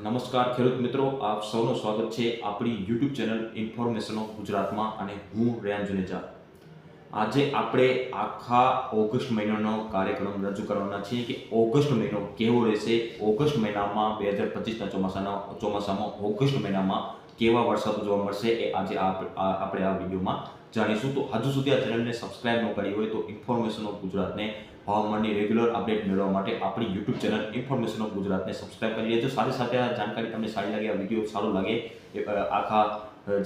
નમસ્કાર ખેડૂત મિત્રો, આપ સૌનું સ્વાગત છે આપણી યુટ્યુબ ચેનલ ઇન્ફોર્મેશન ઓફ ગુજરાતમાં અને હું રેયાન જુનેજા. આજે આપણે આખા ઓગસ્ટ મહિનાનો કાર્યક્રમ રજૂ કરવાના છીએ કે ઓગસ્ટ મહિનો કેવો રહેશે. ઓગસ્ટ મહિનામાં 2025ના ચોમાસામાં ઓગસ્ટ મહિનામાં કેવા વરસાદ જોવા મળશે એ આજે આપણે આ વિડીયોમાં જાણીશું. તો હજુ સુધી આ ચેનલને સબસ્ક્રાઇબ ન કરી હોય તો ઇન્ફોર્મેશન ઓફ ગુજરાતને હવામાનની રેગ્યુલર અપડેટ મેળવવા માટે આપણી યુટ્યુબ ચેનલ ઇન્ફોર્મેશન ઓફ ગુજરાતને સબસ્ક્રાઇબ કરી લેજો. સાથે સાથે આ જાણકારી તમને સારી લાગે, આ વિડીયો સારો લાગે આખા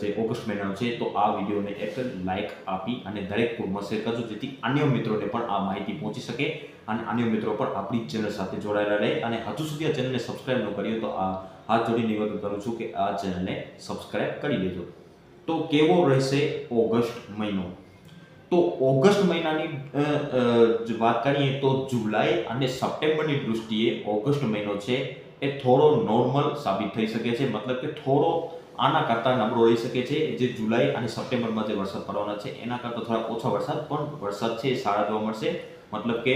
જે ઓગસ્ટ મહિનાનો છે તો આ વિડીયોને એક લાઇક આપી અને દરેક ગ્રુપમાં શેર કરજો, જેથી અન્ય મિત્રોને પણ આ માહિતી પહોંચી શકે અને અન્ય મિત્રો પણ આપણી ચેનલ સાથે જોડાયેલા રહે. અને હજુ સુધી આ ચેનલને સબસ્ક્રાઇબ ન કરી હોય તો આ હાથ જોડી નિવેદન કરું છું કે આ ચેનલને સબસ્ક્રાઇબ કરી લેજો. તો કેવો રહેશે ઓગસ્ટ મહિનો? તો ઓગસ્ટ મહિનાની વાત કરીએ તો જુલાઈ અને સપ્ટેમ્બરની દૃષ્ટિએ ઓગસ્ટ મહિનો છે એ થોડો નોર્મલ સાબિત થઈ શકે છે. મતલબ કે થોડો આના કરતાં નબળો રહી શકે છે. જે જુલાઈ અને સપ્ટેમ્બરમાં જે વરસાદ પડવાના છે એના કરતાં થોડા ઓછા વરસાદ, પણ વરસાદ છે એ સારા જોવા મળશે. મતલબ કે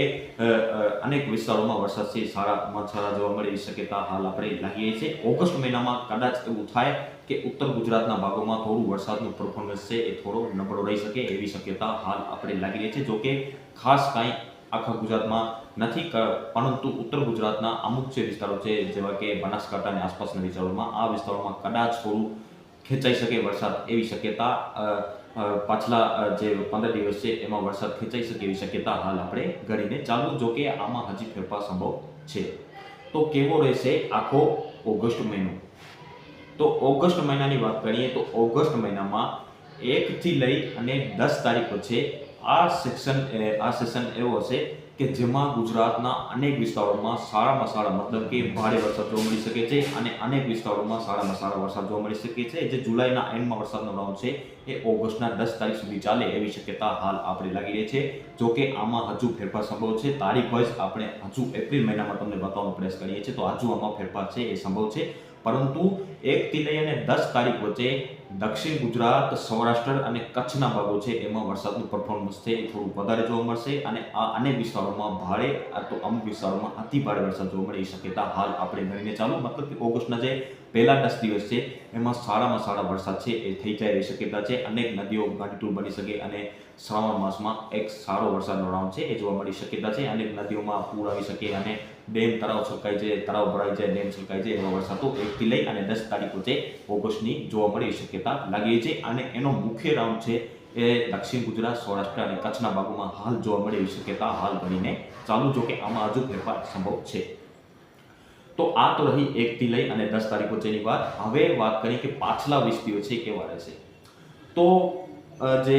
અનેક વિસ્તારોમાં વરસાદ છે સારા જોવા મળે એવી શક્યતા હાલ આપણે લાગી રહી છે. ઓગસ્ટ મહિનામાં કદાચ એવું થાય કે ઉત્તર ગુજરાતના ભાગોમાં થોડું વરસાદનું પરફોર્મન્સ છે એ થોડો નબળો રહી શકે એવી શક્યતા હાલ આપણે લાગી રહી છે. જોકે ખાસ કાંઈ આખા ગુજરાતમાં નથી, પરંતુ ઉત્તર ગુજરાતના અમુક જે વિસ્તારો છે જેવા કે બનાસકાંઠા અને આસપાસના વિસ્તારોમાં, આ વિસ્તારોમાં કદાચ થોડું ખેંચાઈ શકે વરસાદ એવી શક્યતા પાછલા જે 15 દિવસ છે એમાં વરસાદ ખેંચાઈ શકે એવી શક્યતા હાલ આપણે ગણીને ચાલુ. જો કે આમાં હજી ફેરફાર સંભવ છે. તો કેવો રહેશે આખો ઓગસ્ટ મહિનો? તો ઓગસ્ટ મહિનાની વાત કરીએ તો ઓગસ્ટ મહિનામાં 1 થી લઈ અને 10 તારીખ વચ્ચે આ સેશન એવો હશે કે જેમાં ગુજરાતના અનેક વિસ્તારોમાં સારામાં સારા, મતલબ કે ભારે વરસાદ જોવા મળી શકે છે અને અનેક વિસ્તારોમાં સારામાં સારા વરસાદ જોવા મળી શકે છે. જે જુલાઈના એન્ડમાં વરસાદનો રાઉન્ડ છે એ ઓગસ્ટના 10 તારીખ સુધી ચાલે એવી શક્યતા હાલ આપણે લાગી રહી છે. જો કે આમાં હજુ ફેરફાર સંભવ છે. તારીખ વાઇઝ આપણે હજુ એપ્રિલ મહિનામાં તમને બતાવવાનો પ્રયાસ કરીએ છીએ, તો હજુ આમાં ફેરફાર છે એ સંભવ છે. પરંતુ 1 થી લઈ અને 10 તારીખ વચ્ચે દક્ષિણ ગુજરાત, સૌરાષ્ટ્ર અને કચ્છના ભાગો છે એમાં વરસાદનું પરફોર્મન્સ છે એ થોડું વધારે જોવા મળશે અને આ અનેક વિસ્તારોમાં ભારે, તો અમુક વિસ્તારોમાં અતિ ભારે વરસાદ જોવા મળે એ શક્યતા હાલ આપણે ગણીને ચાલુ. મતલબ કે ઓગસ્ટના જે પહેલા 10 દિવસ છે એમાં સારામાં સારા વરસાદ છે એ થઈ જાય એવી શક્યતા છે. અનેક નદીઓ ગાંડીતુર બની શકે અને શ્રાવણ માસમાં એક સારો વરસાદનો રાઉન્ડ છે એ જોવા મળી શક્યતા છે. અનેક નદીઓમાં પૂર આવી શકે અને ડેમ તળાવ છલકાઈ જાય, તળાવ ભરાઈ જાય, ડેમ છલકાઈ જાય એવા વરસાદો 1 થી લઈ અને 10 તારીખ વચ્ચે ઓગસ્ટની જોવા મળે એવી શક્યતા લાગી છે. અને એનો મુખ્ય રાઉન્ડ છે એ દક્ષિણ ગુજરાત, સૌરાષ્ટ્ર અને કચ્છના ભાગોમાં હાલ જોવા મળે એવી શક્યતા હાલ ગણીને ચાલુ. જો કે આમાં હજુ ફેરફાર સંભવ છે. તો આ તો રહી 1 થી લઈ અને 10 તારીખ વચ્ચેની વાત. હવે વાત કરીએ કે પાછલા 20 દિવસ છે કેવા રહેશે. તો જે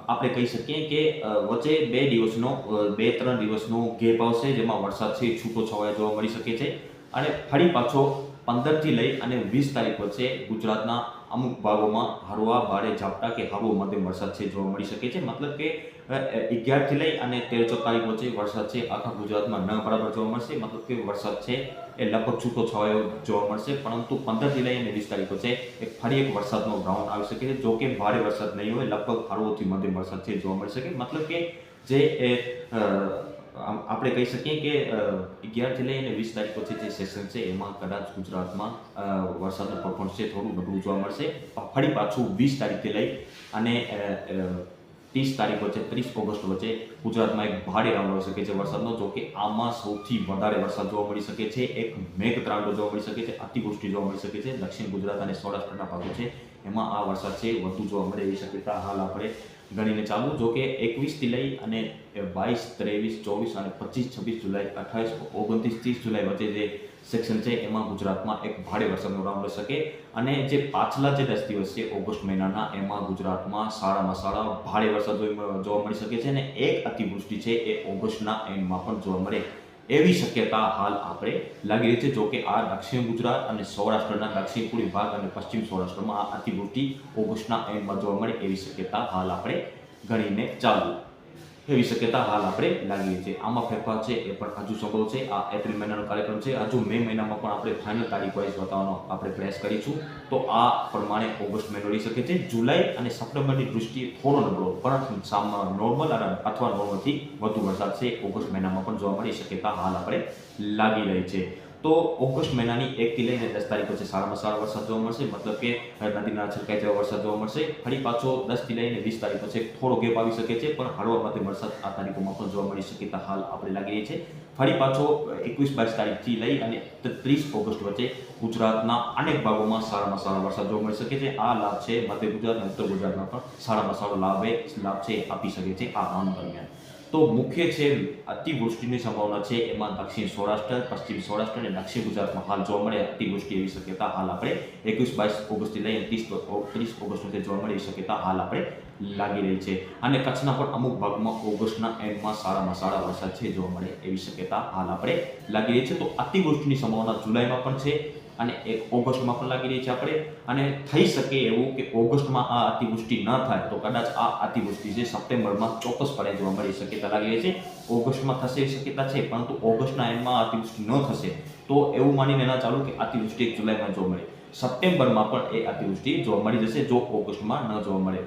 આપણે કહી શકીએ કે વચ્ચે 2-3 દિવસનો ગેપ આવશે જેમાં વરસાદ છે છૂટો છવાયો જોવા મળી શકે છે. અને ફરી પાછો 15 થી લઈ અને 20 તારીખ વચ્ચે ગુજરાતના અમુક ભાગોમાં હળવા ભારે ઝાપટા કે હળવો મધ્યમ વરસાદ છે જોવા મળી શકે છે. મતલબ કે 11 થી લઈ અને 13-14 તારીખ વચ્ચે વરસાદ છે આખા ગુજરાતમાં ન બરાબર જોવા મળશે. મતલબ કે વરસાદ છે એ લગભગ છૂટો છવાયો જોવા મળશે. પરંતુ 15 થી લઈ અને 20 તારીખ વચ્ચે ફરી એક વરસાદનો રાઉન્ડ આવી શકે છે. જો કે ભારે વરસાદ નહીં હોય, લગભગ હળવોથી મધ્યમ વરસાદ છે જોવા મળી શકે. મતલબ કે જે આપણે કહી શકીએ કે 11 થી લઈ અને 20 તારીખ વચ્ચે જે સેશન છે એમાં કદાચ ગુજરાતમાં વરસાદનું પરફોર્મન્સ છે થોડું નબળું જોવા મળશે. ફરી પાછું 20 તારીખથી લઈ અને 30 તારીખ વચ્ચે, 30 ઓગસ્ટ વચ્ચે ગુજરાતમાં એક ભારે રાઉન્ડ આવી શકે છે વરસાદનો. જો કે આમાં સૌથી વધારે વરસાદ જોવા મળી શકે છે, એક મેઘતાંડવ જોવા મળી શકે છે, અતિવૃષ્ટિ જોવા મળી શકે છે. દક્ષિણ ગુજરાત અને સૌરાષ્ટ્રના ભાગો છે એમાં આ વરસાદ છે વધુ જોવા મળે એવી શક્યતા હાલ આપણે ગણીને ચાલુ. જો કે 21 થી લઈ અને 22, 23, 24 અને 25, 26 જુલાઈ, 28, 29, 30 જુલાઈ વચ્ચે જે સેક્શન છે એમાં ગુજરાતમાં એક ભારે વરસાદનો રાઉન્ડ રહી શકે. અને જે પાછલા જે 10 દિવસ છે ઓગસ્ટ મહિનાના એમાં ગુજરાતમાં સારામાં સારા ભારે વરસાદ જોવા મળી શકે છે અને એક અતિવૃષ્ટિ છે એ ઓગસ્ટના એન્ડમાં પણ જોવા મળે એવી શક્યતા હાલ આપણે લાગી રહી છે. જો કે આ દક્ષિણ ગુજરાત અને સૌરાષ્ટ્રના દક્ષિણ પૂર્વી ભાગ અને પશ્ચિમ સૌરાષ્ટ્રમાં આ અતિવૃષ્ટિ ઓગસ્ટના એન્ડમાં જોવા મળે એવી શક્યતા હાલ આપણે ગણીને ચાલુ એવી શક્યતા હાલ આપણે લાગી રહી છે. આમાં ફેરફાર છે એ પણ હજુ સંભવ છે. આ એપ્રિલ મહિનાનો કાર્યક્રમ છે. હજુ મે મહિનામાં પણ આપણે ફાઇનલ તારીખ વાઇઝ બતાવવાનો આપણે પ્રયાસ કરીશું. તો આ પ્રમાણે ઓગસ્ટ મહિનો રહી શકે છે. જુલાઈ અને સપ્ટેમ્બરની દૃષ્ટિએ થોડો નબળો, પરંતુ નોર્મલ અથવા નોર્મલથી વધુ વરસાદ છે ઓગસ્ટ મહિનામાં પણ જોવા મળી શક્યતા હાલ આપણે લાગી રહી છે. તો ઓગસ્ટ મહિનાની 1 થી લઈને 10 તારીખ વચ્ચે સારામાં સારો વરસાદ જોવા મળશે, મતલબ કે નદીના છલકાઈ જેવો વરસાદ જોવા મળશે. ફરી પાછો 10 થી લઈને 20 તારીખ વચ્ચે થોડો ગેપ આવી શકે છે, પણ હળવા મધ્યમ વરસાદ આ તારીખોમાં પણ જોવા મળી શક્યતા હાલ આપણે લાગી રહી છે. ફરી પાછો 21-22 તારીખથી લઈ અને 30 ઓગસ્ટ વચ્ચે ગુજરાતના અનેક ભાગોમાં સારામાં સારો વરસાદ જોવા મળી શકે છે. આ લાભ છે મધ્ય ગુજરાત અને ઉત્તર ગુજરાતમાં પણ સારામાં સારો લાભ છે આપી શકે છે આ રાઉન્ડ દરમિયાન. તો મુખ્ય છે અતિવૃષ્ટિની સંભાવના છે, એમાં દક્ષિણ સૌરાષ્ટ્ર, પશ્ચિમ સૌરાષ્ટ્ર અને દક્ષિણ ગુજરાતમાં હાલ જોવા મળે અતિવૃષ્ટિ એવી શક્યતા હાલ આપણે 21-22 ઓગસ્ટથી લઈને 30 ઓગસ્ટ સુધી જોવા મળે એવી શક્યતા હાલ આપણે લાગી રહી છે. અને કચ્છના પણ અમુક ભાગમાં ઓગસ્ટના એન્ડમાં સારામાં સારા વરસાદ છે જોવા મળે એવી શક્યતા હાલ આપણે લાગી રહી છે. તો અતિવૃષ્ટિની સંભાવના જુલાઈમાં પણ છે અને ઓગસ્ટમાં પણ લાગી રહી છે આપણે. અને થઈ શકે એવું કે ઓગસ્ટમાં આ અતિવૃષ્ટિ ન થાય તો કદાચ આ અતિવૃષ્ટિ છે સપ્ટેમ્બરમાં ચોક્કસપણે જોવા મળી શક્યતા લાગી રહી છે. ઓગસ્ટમાં થશે એવી શક્યતા છે, પરંતુ ઓગસ્ટના એન્ડમાં અતિવૃષ્ટિ ન થશે તો એવું માનીને ના ચાલુ કે અતિવૃષ્ટિ જુલાઈમાં જોવા મળે. સપ્ટેમ્બરમાં પણ એ અતિવૃષ્ટિ જોવા મળી જશે જો ઓગસ્ટમાં ન જોવા મળે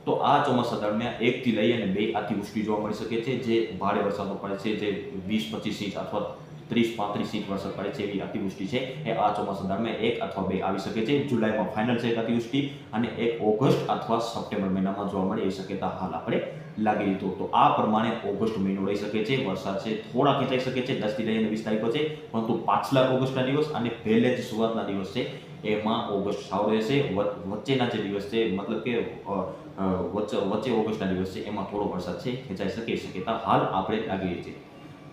તો આ ચોમાસા દરમિયાન 1 થી લઈ અને 2 અતિવૃષ્ટિ જોવા મળી શકે છે, જે ભારે વરસાદો પડે છે, જે 20-25 ઇંચ અથવા 30-35 ઇંચ વરસાદ પડે છે એવી અતિવૃષ્ટિ છે એ આ ચોમાસા દરમિયાન 1 અથવા 2 આવી શકે છે. જુલાઈમાં ફાઇનલ છે એક અતિવૃષ્ટિ અને 1 ઓગસ્ટ અથવા સપ્ટેમ્બર મહિનામાં જોવા મળે એવી શક્યતા હાલ આપણે લાગી લીધું. તો આ પ્રમાણે ઓગસ્ટ મહિનો રહી શકે છે. વરસાદ છે થોડા ખેંચાઈ શકે છે 10 થી લઈને 20 તારીખો છે, પરંતુ પાછલા ઓગસ્ટના દિવસ અને પહેલે જ શરૂઆતના દિવસ છે એમાં ઓગસ્ટ સારો રહેશે. વચ્ચેના જે દિવસ છે મતલબ કે વચ્ચે ઓગસ્ટના દિવસ છે એમાં થોડો વરસાદ છે ખેંચાઈ શકે એ શક્યતા હાલ આપણે લાગી રહી છે.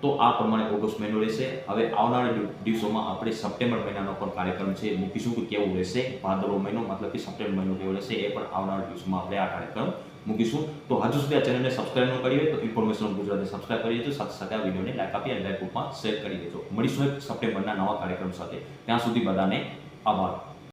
તો આ પ્રમાણે ઓગસ્ટ મહિનો રહેશે. હવે આવનારા દિવસોમાં આપણે સપ્ટેમ્બર મહિનાનો પણ કાર્યક્રમ છે મૂકીશું કે કેવું રહેશે. ભાદરવો મહિનો મતલબ કે સપ્ટેમ્બર મહિનો કેવો રહેશે એ પણ આવનારા દિવસોમાં આપણે આ કાર્યક્રમ મૂકીશું. તો હજુ સુધી આ ચેનલને સબસ્ક્રાઇબ ન કરી હોય તો ઇન્ફોર્મેશન ગુજરાતને સબસ્ક્રાઇબ કરી દેજો, સાથે સાથે આ વિડીયોને લાઈક આપી અને લાઈક ગ્રુપમાં શેર કરી દેજો. મળીશું એક સપ્ટેમ્બરના નવા કાર્યક્રમ સાથે. ત્યાં સુધી બધાને આભાર.